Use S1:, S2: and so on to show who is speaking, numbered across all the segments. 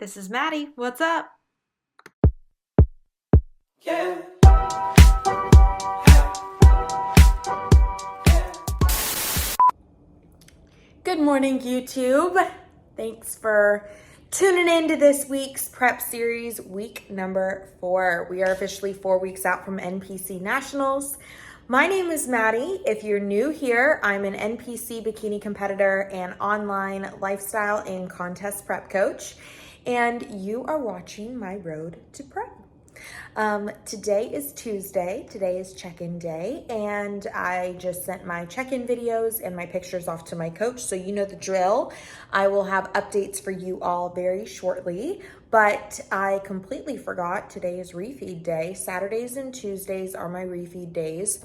S1: This is Maddie. What's up?
S2: Yeah.
S1: Good morning, YouTube. Thanks for tuning in to this week's prep series, week number 4. We are officially 4 weeks out from NPC Nationals. My name is Maddie. If you're new here, I'm an NPC bikini competitor and online lifestyle and contest prep coach, and you are watching my road to prep. Today is Tuesday. Today is check-in day, and I just sent my check-in videos and my pictures off to my coach, so you know the drill. I will have updates for you all very shortly, but I completely forgot today is refeed day. Saturdays and Tuesdays are my refeed days.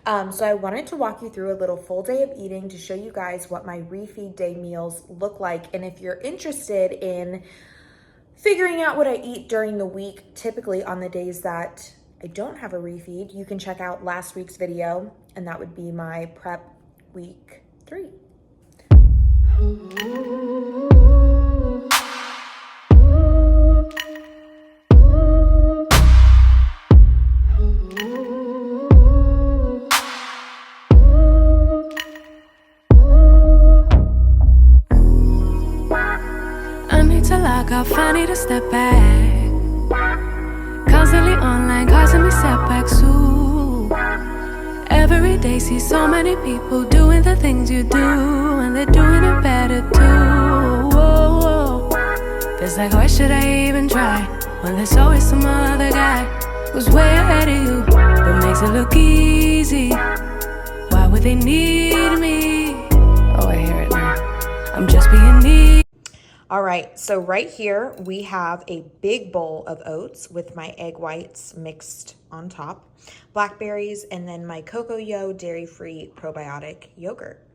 S1: So I wanted to walk you through a little full day of eating to show you guys what my refeed day meals look like. And if you're interested in figuring out what I eat during the week, typically on the days that I don't have a refeed, you can check out last week's video, and that would be my prep week 3.
S3: I need to step back. Constantly online, causing me setbacks. Ooh. Every day see so many people doing the things you do, and they're doing it better too. Whoa, whoa. Feels like, why should I even try when there's always some other guy who's way ahead of you, but makes it look easy? Why would they need me? Oh, I hear it now. I'm just being needy.
S1: All right, so right here we have a big bowl of oats with my egg whites mixed on top, blackberries, and then my Cocoa dairy-free probiotic yogurt.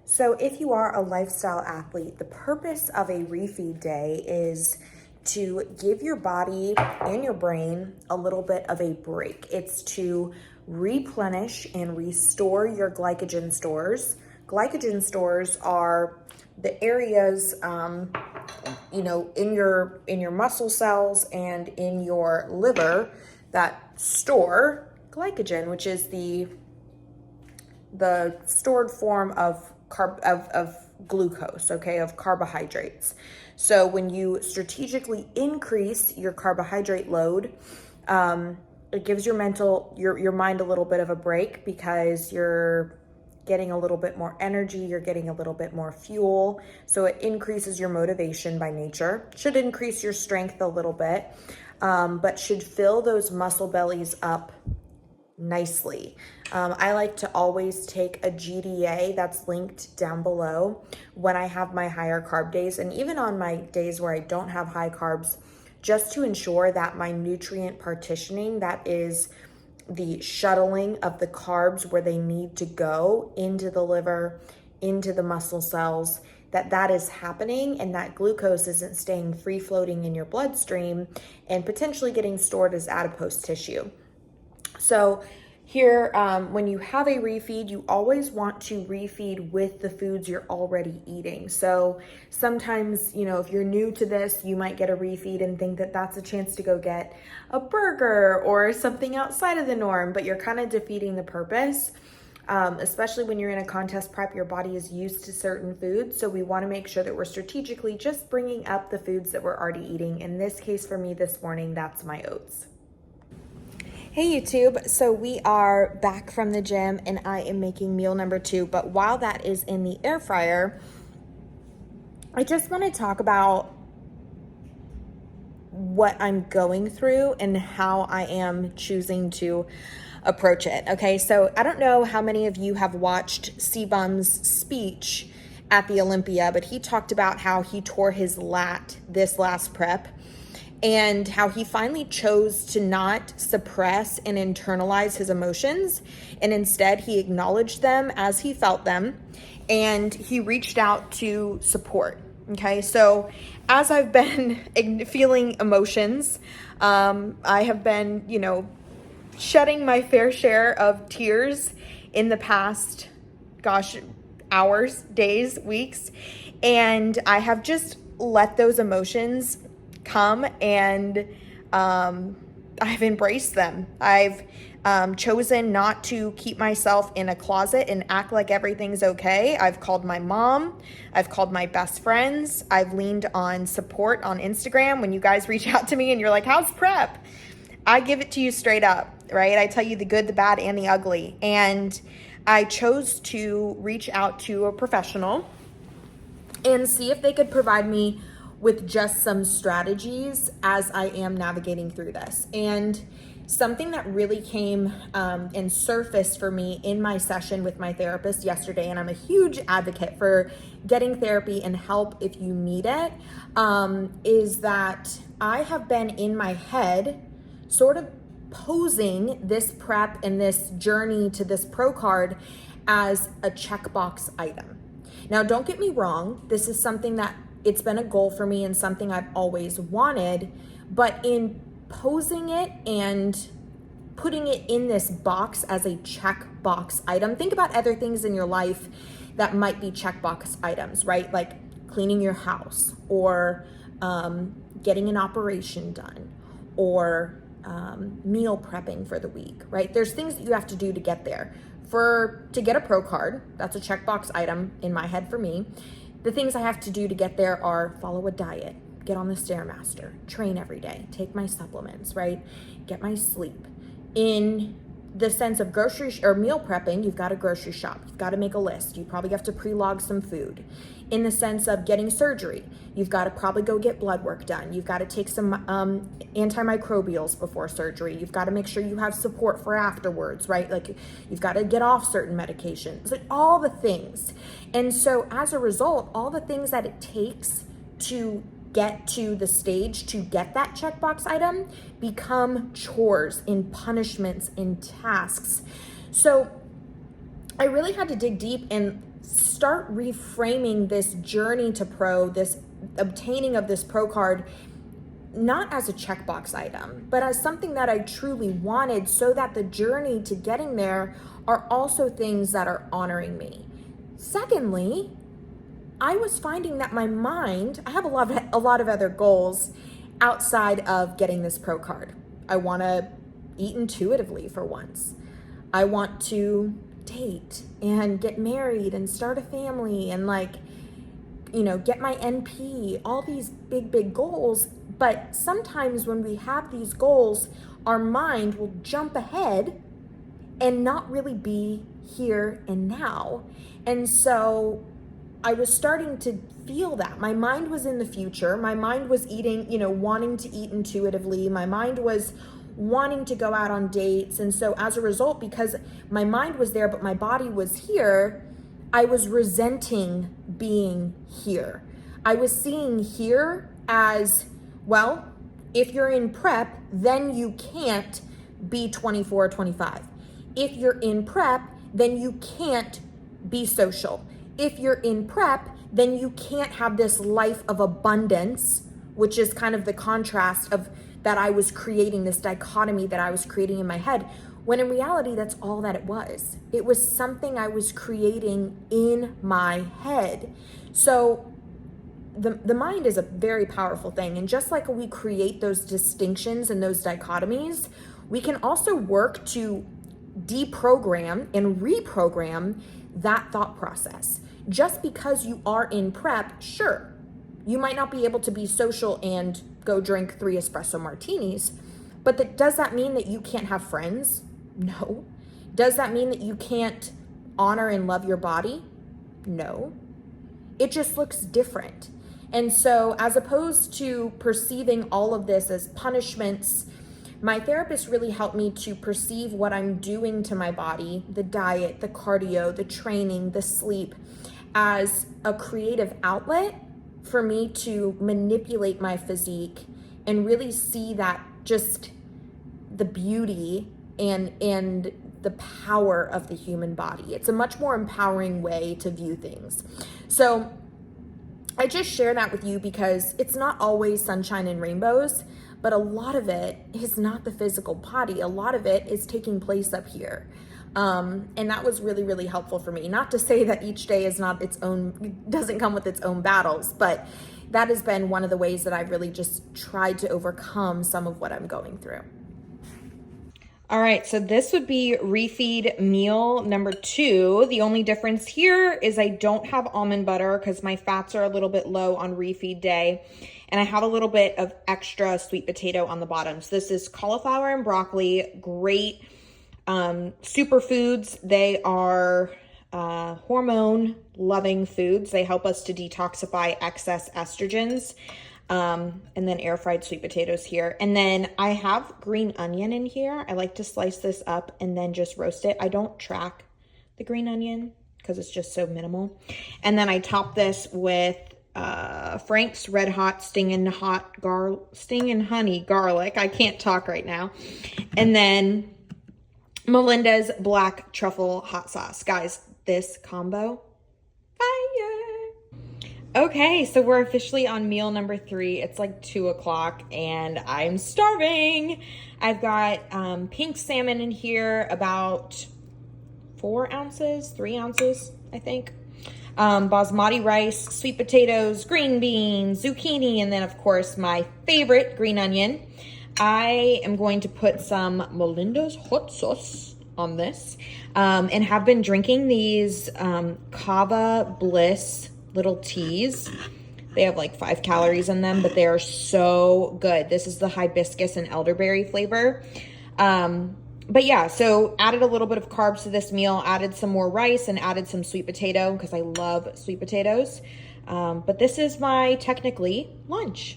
S1: So if you are a lifestyle athlete, the purpose of a refeed day is to give your body and your brain a little bit of a break. It's to replenish and restore your glycogen stores. Glycogen stores are the areas, in your muscle cells and in your liver that store glycogen, which is the stored form of glucose, okay, of carbohydrates. So when you strategically increase your carbohydrate load, it gives your mind a little bit of a break, because you're getting a little bit more energy, you're getting a little bit more fuel. So it increases your motivation by nature. Should increase your strength a little bit, but should fill those muscle bellies up nicely. I like to always take a GDA that's linked down below when I have my higher carb days, and even on my days where I don't have high carbs, just to ensure that my nutrient partitioning, that is the shuttling of the carbs where they need to go into the liver, into the muscle cells, that is happening, and that glucose isn't staying free floating in your bloodstream and potentially getting stored as adipose tissue. So here, when you have a refeed, you always want to refeed with the foods you're already eating. So sometimes, if you're new to this, you might get a refeed and think that that's a chance to go get a burger or something outside of the norm, but you're kind of defeating the purpose. Especially when you're in a contest prep, your body is used to certain foods. So we want to make sure that we're strategically just bringing up the foods that we're already eating. In this case for me this morning, that's my oats. Hey YouTube, so we are back from the gym and I am making meal number 2, but while that is in the air fryer, I just want to talk about what I'm going through and how I am choosing to approach it. Okay, so I don't know how many of you have watched Sebum's speech at the Olympia, but he talked about how he tore his lat this last prep, and how he finally chose to not suppress and internalize his emotions, and instead he acknowledged them as he felt them, and he reached out to support. Okay, so as I've been feeling emotions, I have been, shedding my fair share of tears in the past, hours, days, weeks, and I have just let those emotions come, and I've embraced them. I've chosen not to keep myself in a closet and act like everything's okay. I've called my mom. I've called my best friends. I've leaned on support on Instagram. When you guys reach out to me and you're like, how's prep? I give it to you straight up, right? I tell you the good, the bad, and the ugly. And I chose to reach out to a professional and see if they could provide me with just some strategies as I am navigating through this. And something that really came and surfaced for me in my session with my therapist yesterday, and I'm a huge advocate for getting therapy and help if you need it, is that I have been in my head sort of posing this prep and this journey to this pro card as a checkbox item. Now, don't get me wrong, this is something that it's been a goal for me and something I've always wanted, but in posing it and putting it in this box as a checkbox item, think about other things in your life that might be checkbox items, right? Like cleaning your house, or getting an operation done, or meal prepping for the week, right? There's things that you have to do to get there. To get a pro card, that's a checkbox item in my head for me. The things I have to do to get there are follow a diet, get on the Stairmaster, train every day, take my supplements, right? Get my sleep. In the sense of grocery or meal prepping, you've got to grocery shop. You've got to make a list. You probably have to pre-log some food. In the sense of getting surgery, you've got to probably go get blood work done. You've got to take some antimicrobials before surgery. You've got to make sure you have support for afterwards, right? Like you've got to get off certain medications, like all the things. And so as a result, all the things that it takes to get to the stage to get that checkbox item become chores and punishments and tasks. So I really had to dig deep and start reframing this journey to pro, this obtaining of this pro card, not as a checkbox item, but as something that I truly wanted, so that the journey to getting there are also things that are honoring me. Secondly, I was finding that my mind, I have a lot of other goals outside of getting this pro card. I want to eat intuitively for once. I want to date and get married and start a family and get my NP, all these big goals. But sometimes when we have these goals, our mind will jump ahead and not really be here and now. And so I was starting to feel that. My mind was in the future. My mind was eating, wanting to eat intuitively. My mind was wanting to go out on dates. And so as a result, because my mind was there, but my body was here, I was resenting being here. I was seeing here as, well, if you're in prep, then you can't be 24 or 25. If you're in prep, then you can't be social. If you're in prep, then you can't have this life of abundance, which is kind of the contrast of that I was creating, this dichotomy that I was creating in my head, when in reality, that's all that it was. It was something I was creating in my head. So the mind is a very powerful thing. And just like we create those distinctions and those dichotomies, we can also work to deprogram and reprogram that thought process. Just because you are in prep, sure, you might not be able to be social and go drink 3 espresso martinis, but does that mean that you can't have friends? No. Does that mean that you can't honor and love your body? No. It just looks different. And so as opposed to perceiving all of this as punishments, my therapist really helped me to perceive what I'm doing to my body, the diet, the cardio, the training, the sleep, as a creative outlet for me to manipulate my physique and really see that just the beauty and the power of the human body. It's a much more empowering way to view things. So I just share that with you because it's not always sunshine and rainbows, but a lot of it is not the physical body. A lot of it is taking place up here. And that was really, really helpful for me. Not to say that each day is not its own, doesn't come with its own battles, but that has been one of the ways that I've really just tried to overcome some of what I'm going through. All right, so this would be refeed meal number 2. The only difference here is I don't have almond butter because my fats are a little bit low on refeed day. And I have a little bit of extra sweet potato on the bottom. So this is cauliflower and broccoli, great superfoods. They are hormone loving foods. They help us to detoxify excess estrogens. And then air fried sweet potatoes here. And then I have green onion in here. I like to slice this up and then just roast it. I don't track the green onion because it's just so minimal. And then I top this with Frank's Red Hot Stingin' Honey Garlic. I can't talk right now. And then Melinda's Black Truffle Hot Sauce. Guys, this combo, fire! Okay, so we're officially on meal number 3. It's like 2 o'clock and I'm starving. I've got pink salmon in here, about 3 ounces, I think. Basmati rice, sweet potatoes, green beans, zucchini, and then of course my favorite, green onion. I am going to put some Melinda's hot sauce on this and have been drinking these Kava Bliss little teas. They have like 5 calories in them, but they are so good. This is the hibiscus and elderberry flavor. But yeah, so added a little bit of carbs to this meal, added some more rice and added some sweet potato because I love sweet potatoes. But this is my technically lunch.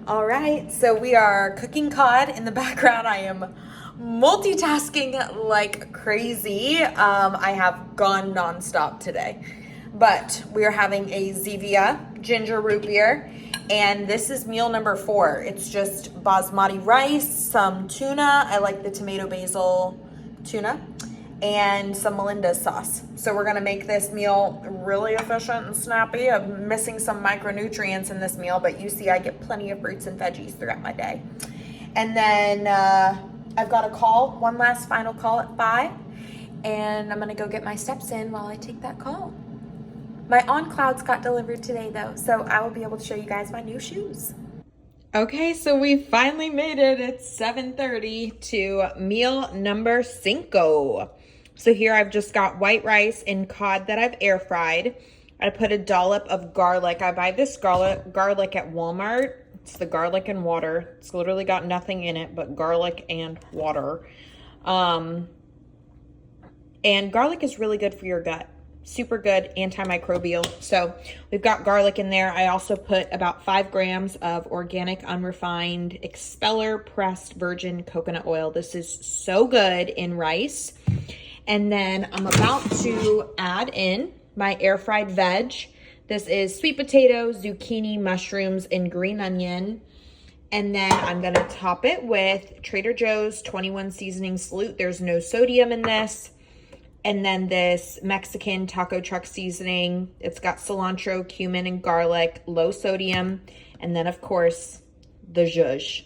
S1: All right, so we are cooking cod in the background. I am multitasking like crazy. I have gone nonstop today. But we are having a Zevia ginger root beer, and this is meal number 4. It's just basmati rice, some tuna. I like the tomato basil tuna, and some Melinda's sauce. So we're gonna make this meal really efficient and snappy. I'm missing some micronutrients in this meal, but you see I get plenty of fruits and veggies throughout my day. And then I've got a call, one last final call at 5, and I'm gonna go get my steps in while I take that call. My On Clouds got delivered today though, so I will be able to show you guys my new shoes. Okay, so we finally made it. It's 7:30 to meal number 5. So here I've just got white rice and cod that I've air fried. I put a dollop of garlic. I buy this garlic at Walmart. It's the garlic and water. It's literally got nothing in it but garlic and water. And garlic is really good for your gut. Super good, antimicrobial. So we've got garlic in there. I also put about 5 grams of organic, unrefined, expeller pressed virgin coconut oil. This is so good in rice. And then I'm about to add in my air fried veg. This is sweet potato, zucchini, mushrooms, and green onion. And then I'm gonna top it with Trader Joe's 21 seasoning salute. There's no sodium in this. And then this Mexican taco truck seasoning. It's got cilantro, cumin, and garlic, low sodium. And then, of course, the zhuzh.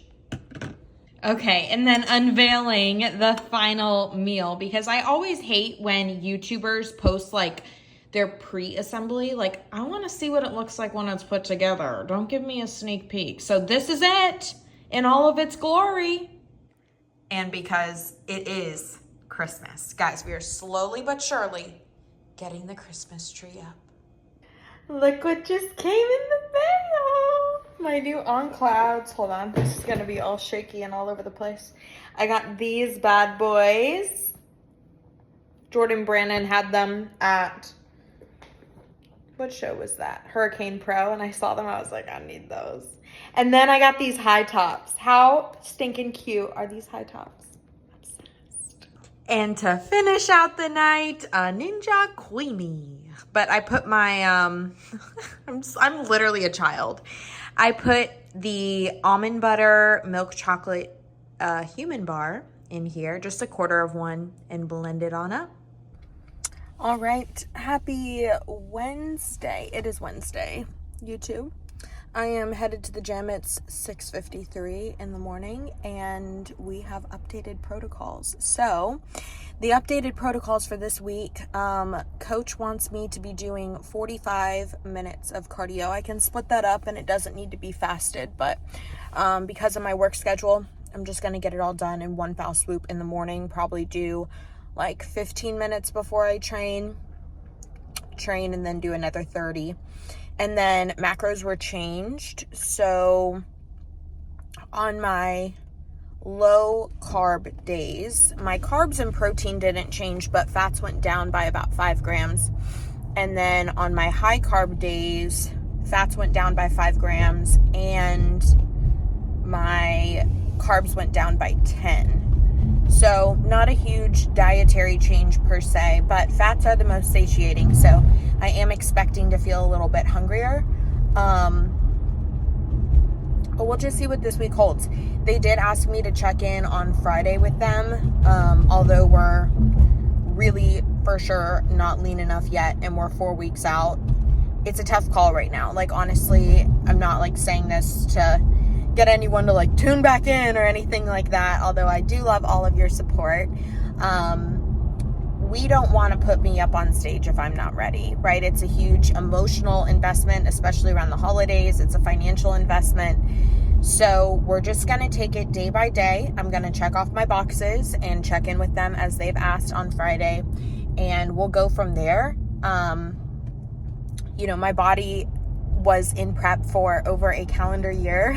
S1: Okay, and then unveiling the final meal, because I always hate when YouTubers post like their pre-assembly. Like, I want to see what it looks like when it's put together. Don't give me a sneak peek. So this is it in all of its glory. And because it is Christmas. Guys, we are slowly but surely getting the Christmas tree up. Look what just came in the mail. My new On Clouds. Hold on. This is going to be all shaky and all over the place. I got these bad boys. Jordan Brandon had them at, what show was that? Hurricane Pro. And I saw them. I was like, I need those. And then I got these high tops. How stinking cute are these high tops? And to finish out the night, a Ninja Queenie. But I put my, I'm literally a child. I put the almond butter milk chocolate human bar in here, just a quarter of one, and blend it on up. All right, happy Wednesday. It is Wednesday, YouTube. I am headed to the gym. It's 6:53 in the morning and we have updated protocols. So the updated protocols for this week, coach wants me to be doing 45 minutes of cardio. I can split that up and it doesn't need to be fasted, but because of my work schedule, I'm just going to get it all done in one foul swoop in the morning. Probably do like 15 minutes before I train, and then do another 30. And then macros were changed. So on my low carb days, my carbs and protein didn't change, but fats went down by about 5 grams. And then on my high carb days, fats went down by 5 grams and my carbs went down by 10. So not a huge dietary change per se, but fats are the most satiating. So I am expecting to feel a little bit hungrier. But we'll just see what this week holds. They did ask me to check in on Friday with them. Although we're really for sure not lean enough yet and we're 4 weeks out. It's a tough call right now. Like, honestly, I'm not like saying this to get anyone to like tune back in or anything like that, although I do love all of your support. We don't want to put me up on stage if I'm not ready, right? It's a huge emotional investment, especially around the holidays. It's a financial investment. So we're just going to take it day by day. I'm going to check off my boxes and check in with them as they've asked on Friday, and we'll go from there. My body was in prep for over a calendar year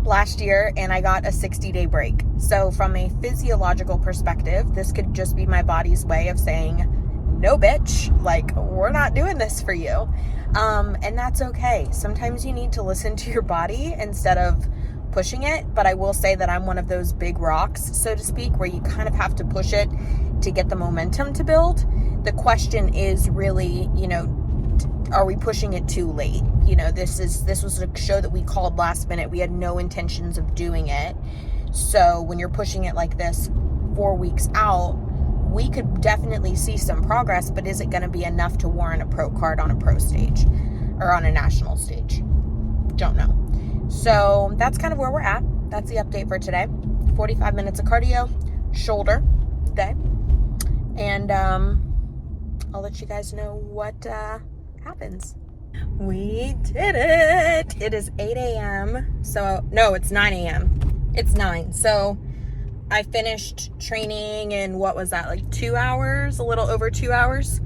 S1: last year, and I got a 60-day break. So from a physiological perspective, this could just be my body's way of saying, no bitch, like, we're not doing this for you. And that's okay. Sometimes you need to listen to your body instead of pushing it. But I will say that I'm one of those big rocks, so to speak, where you kind of have to push it to get the momentum to build. The question is really, are we pushing it too late? This was a show that we called last minute. We had no intentions of doing it. So when you're pushing it like this 4 weeks out, we could definitely see some progress, but is it going to be enough to warrant a pro card on a pro stage or on a national stage? Don't know. So that's kind of where we're at. That's the update for today. 45 minutes of cardio, shoulder day. And I'll let you guys know what happens. We did it. It is 8 a.m. So, no, it's 9 a.m. It's 9. So I finished training in, what was that, like 2 hours, a little over 2 hours.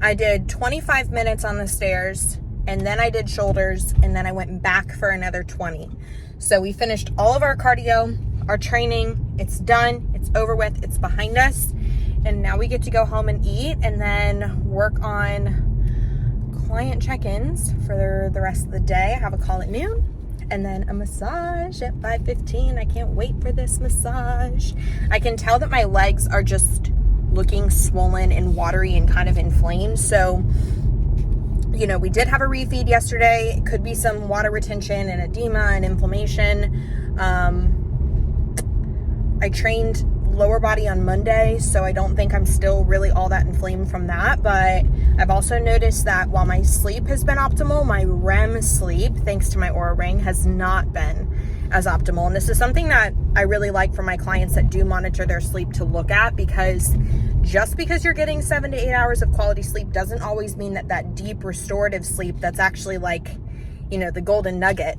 S1: I did 25 minutes on the stairs, and then I did shoulders, and then I went back for another 20. So we finished all of our cardio, our training. It's done. It's over with. It's behind us. And now we get to go home and eat and then work on client check-ins for the rest of the day. I have a call at noon and then a massage at 5:15. I can't wait for this massage. I can tell that my legs are just looking swollen and watery and kind of inflamed. So, we did have a refeed yesterday. It could be some water retention and edema and inflammation. I trained lower body on Monday, so I don't think I'm still really all that inflamed from that. But I've also noticed that while my sleep has been optimal, my REM sleep, thanks to my Oura Ring, has not been as optimal. And this is something that I really like for my clients that do monitor their sleep to look at, because just because you're getting 7 to 8 hours of quality sleep doesn't always mean that deep restorative sleep that's actually like, the golden nugget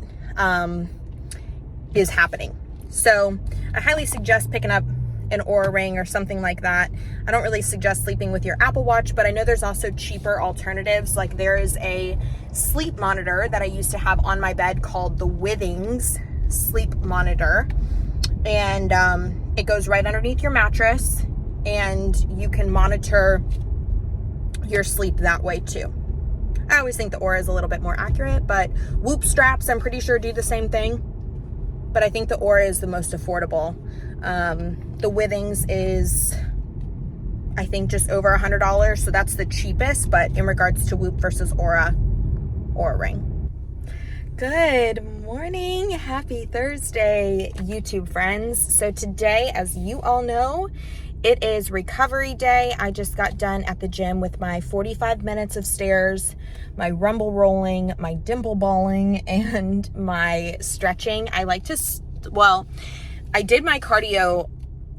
S1: is happening. So I highly suggest picking up an Oura Ring or something like that. I don't really suggest sleeping with your Apple Watch, but I know there's also cheaper alternatives. Like, there is a sleep monitor that I used to have on my bed called the Withings sleep monitor, and it goes right underneath your mattress, and you can monitor your sleep that way too. I always think the Oura is a little bit more accurate, but Whoop straps, I'm pretty sure, do the same thing, but I think the Oura is the most affordable. The Withings is, I think, just over $100, so that's the cheapest. But in regards to Whoop versus Oura Ring. Good morning, happy Thursday, YouTube friends. So today, as you all know, It is recovery day. I just got done at the gym with my 45 minutes of stairs, my rumble rolling, my dimple balling, and my stretching. I did my cardio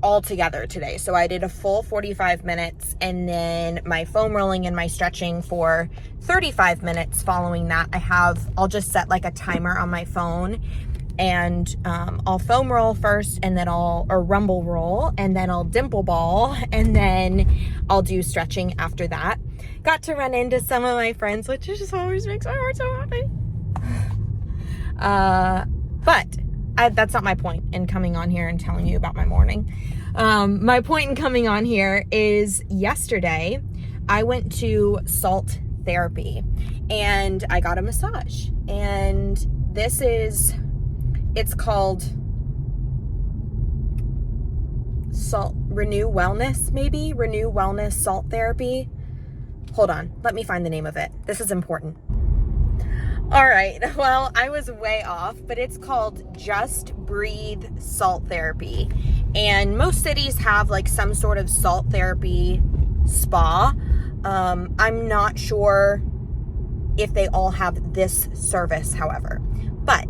S1: all together today. So I did a full 45 minutes and then my foam rolling and my stretching for 35 minutes. Following that, I'll just set like a timer on my phone, and I'll foam roll first, and then or rumble roll, and then I'll dimple ball, and then I'll do stretching after that. Got to run into some of my friends, which just always makes my heart so happy. But that's not my point in coming on here and telling you about my morning. My point in coming on here is yesterday I went to salt therapy and I got a massage, and it's called Renew Wellness Salt Therapy. Hold on, let me find the name of it. This is important. All right, well, I was way off, but it's called Just Breathe Salt Therapy. And most cities have like some sort of salt therapy spa. I'm not sure if they all have this service, however. But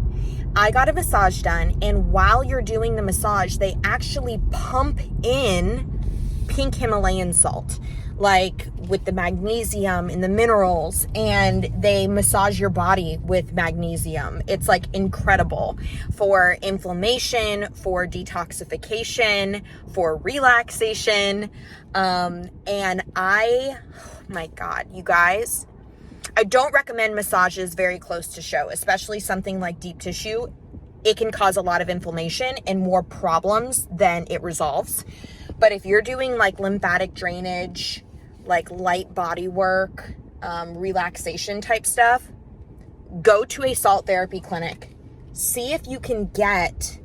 S1: I got a massage done, and while you're doing the massage, they actually pump in pink Himalayan salt, like with the magnesium and the minerals, and they massage your body with magnesium. It's like incredible for inflammation, for detoxification, for relaxation. And oh my God, you guys, I don't recommend massages very close to show, especially something like deep tissue. It can cause a lot of inflammation and more problems than it resolves. But if you're doing like lymphatic drainage, like light body work, relaxation type stuff, go to a salt therapy clinic. See if you can get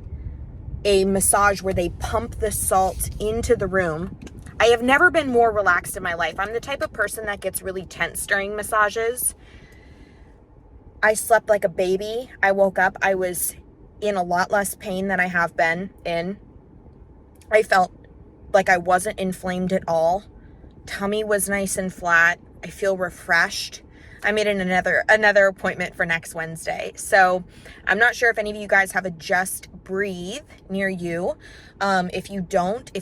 S1: a massage where they pump the salt into the room. I have never been more relaxed in my life. I'm the type of person that gets really tense during massages. I slept like a baby. I woke up, I was in a lot less pain than I have been in. I felt like I wasn't inflamed at all. Tummy was nice and flat. I feel refreshed. I made another appointment for next Wednesday. So I'm not sure if any of you guys have a Just Breathe near you. If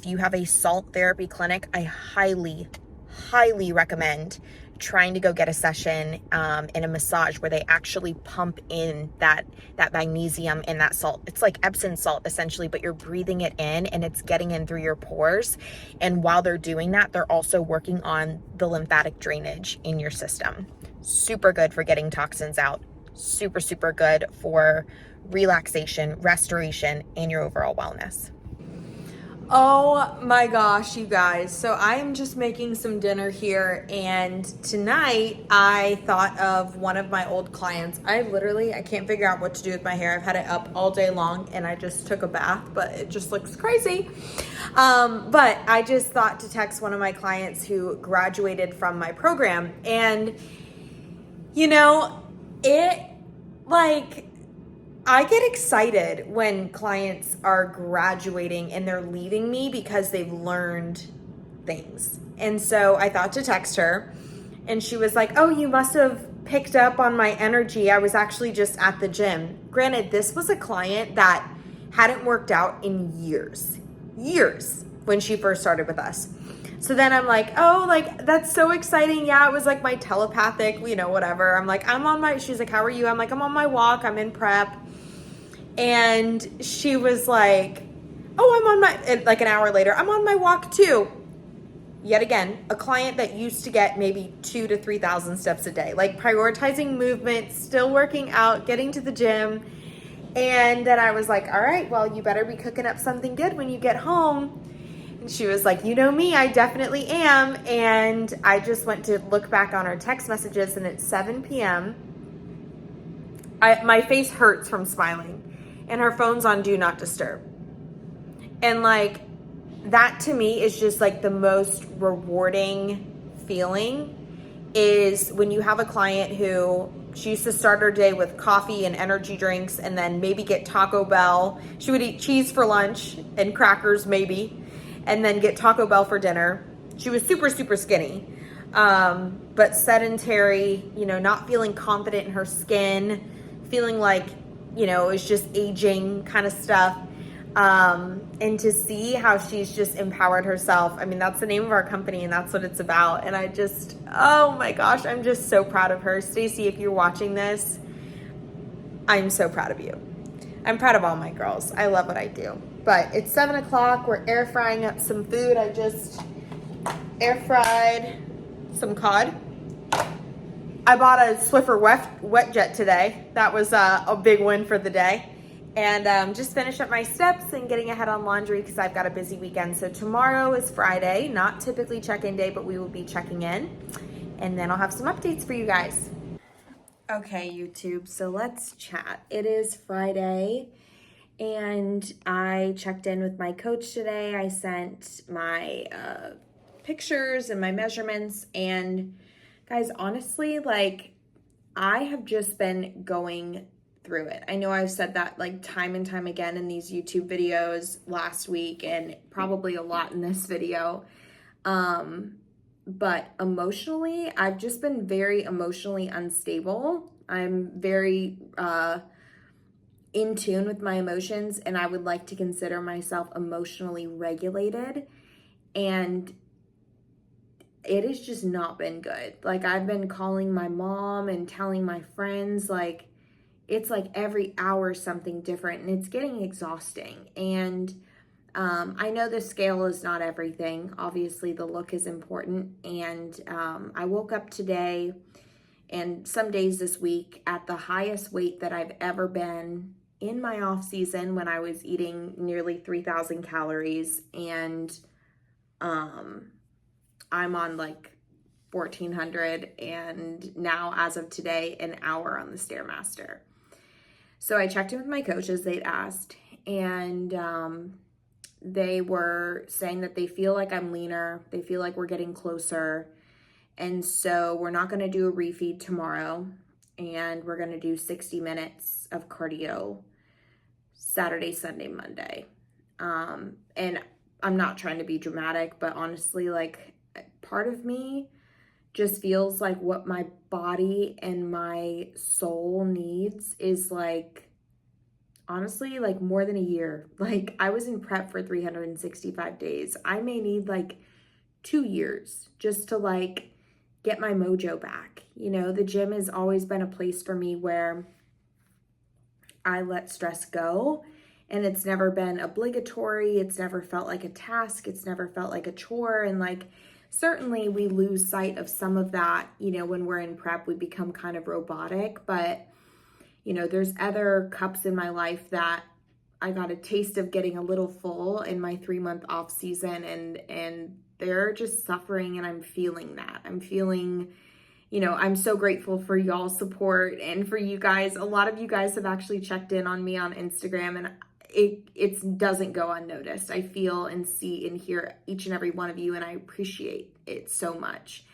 S1: you have a salt therapy clinic, I highly, highly recommend trying to go get a session in a massage where they actually pump in that magnesium and that salt. It's like Epsom salt essentially, but you're breathing it in and it's getting in through your pores. And while they're doing that, they're also working on the lymphatic drainage in your system. Super good for getting toxins out. Super, super good for relaxation, restoration, and your overall wellness. Oh my gosh, you guys. So I am just making some dinner here, and tonight I thought of one of my old clients. I can't figure out what to do with my hair. I've had it up all day long and I just took a bath, but it just looks crazy. But I just thought to text one of my clients who graduated from my program, and I get excited when clients are graduating and they're leaving me because they've learned things. And so I thought to text her, and she was like, "Oh, you must have picked up on my energy. I was actually just at the gym." Granted, this was a client that hadn't worked out in years when she first started with us. So then I'm like, "Oh, like, that's so exciting." Yeah, it was like my telepathic, whatever. I'm like, she's like, "How are you?" I'm like, "I'm on my walk. I'm in prep." And she was like, "Oh, like an hour later, I'm on my walk too." Yet again, a client that used to get maybe 2,000 to 3,000 steps a day, like prioritizing movement, still working out, getting to the gym. And then I was like, "All right, well, you better be cooking up something good when you get home." And she was like, "You know me, I definitely am." And I just went to look back on our text messages, and it's 7 p.m. My face hurts from smiling, and her phone's on Do Not Disturb. And like, that to me is just like the most rewarding feeling, is when you have a client who, she used to start her day with coffee and energy drinks and then maybe get Taco Bell. She would eat cheese for lunch and crackers maybe. and then get Taco Bell for dinner. She was super, super skinny, but sedentary, not feeling confident in her skin, feeling like, it's just aging kind of stuff. And to see how she's just empowered herself. I mean, that's the name of our company and that's what it's about. And I just, oh my gosh, I'm just so proud of her. Stacy, if you're watching this, I'm so proud of you. I'm proud of all my girls. I love what I do. But it's 7 o'clock. We're air frying up some food. I just air fried some cod. I bought a Swiffer wet jet today. That was a big win for the day. And just finish up my steps and getting ahead on laundry because I've got a busy weekend. So tomorrow is Friday, not typically check-in day, but we will be checking in. And then I'll have some updates for you guys. Okay, YouTube, so let's chat. It is Friday, and I checked in with my coach today. I sent my pictures and my measurements, and guys, honestly, like, I have just been going through it. I know I've said that like time and time again in these YouTube videos last week and probably a lot in this video. But emotionally, I've just been very emotionally unstable. I'm very in tune with my emotions, and I would like to consider myself emotionally regulated. And it has just not been good. Like, I've been calling my mom and telling my friends, like, it's like every hour something different, and it's getting exhausting. And I know the scale is not everything. Obviously, the look is important. And I woke up today and some days this week at the highest weight that I've ever been in my off season, when I was eating nearly 3,000 calories. And I'm on like 1,400, and now as of today, an hour on the Stairmaster. So I checked in with my coach as they'd asked, and they were saying that they feel like I'm leaner. They feel like we're getting closer. And so we're not going to do a refeed tomorrow, and we're going to do 60 minutes of cardio Saturday, Sunday, Monday. And I'm not trying to be dramatic, but honestly, like, part of me just feels like what my body and my soul needs is, like, honestly, like, more than a year. Like, I was in prep for 365 days. I may need like 2 years just to like get my mojo back. You know, the gym has always been a place for me where I let stress go, and it's never been obligatory. It's never felt like a task. It's never felt like a chore. And like, certainly we lose sight of some of that, you know, when we're in prep, we become kind of robotic. But, you know, there's other cups in my life that I got a taste of getting a little full in my 3-month off season, and they're just suffering, and I'm feeling that. I'm feeling, you know, I'm so grateful for y'all's support and for you guys. A lot of you guys have actually checked in on me on Instagram, and it doesn't go unnoticed. I feel and see and hear each and every one of you, and I appreciate it so much.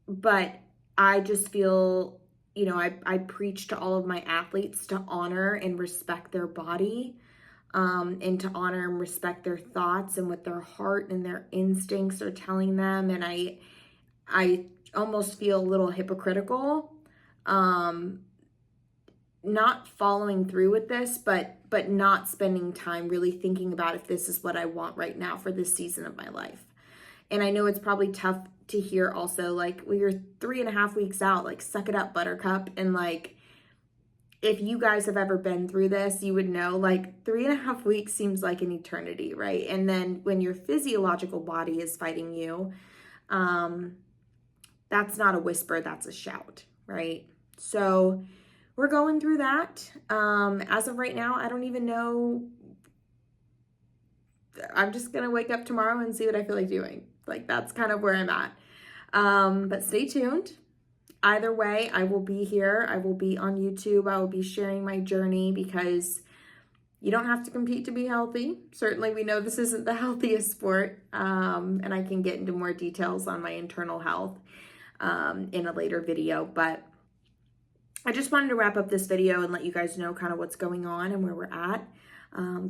S1: But I just feel, you know, I preach to all of my athletes to honor and respect their body, and to honor and respect their thoughts and what their heart and their instincts are telling them. And I almost feel a little hypocritical, not following through with this, but not spending time really thinking about if this is what I want right now for this season of my life. And I know it's probably tough to hear also, like, well, you're 3.5 weeks out, like, suck it up, buttercup. And like, if you guys have ever been through this, you would know, like, 3.5 weeks seems like an eternity, right? And then when your physiological body is fighting you, that's not a whisper, that's a shout, right? So we're going through that. As of right now, I don't even know. I'm just going to wake up tomorrow and see what I feel like doing. Like, that's kind of where I'm at. But stay tuned. Either way, I will be here. I will be on YouTube. I will be sharing my journey, because you don't have to compete to be healthy. Certainly, we know this isn't the healthiest sport. And I can get into more details on my internal health in a later video. But I just wanted to wrap up this video and let you guys know kind of what's going on and where we're at.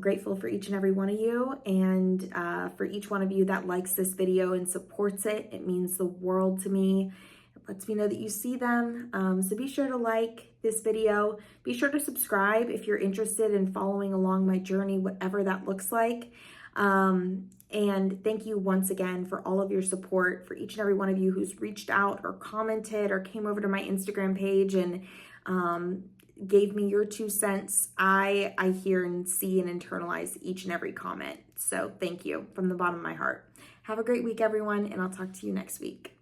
S1: Grateful for each and every one of you, and for each one of you that likes this video and supports it. It means the world to me. It lets me know that you see them. So be sure to like this video. Be sure to subscribe if you're interested in following along my journey, whatever that looks like. And thank you once again for all of your support, for each and every one of you who's reached out or commented or came over to my Instagram page and gave me your 2 cents. I hear and see and internalize each and every comment. So thank you from the bottom of my heart. Have a great week, everyone, and I'll talk to you next week.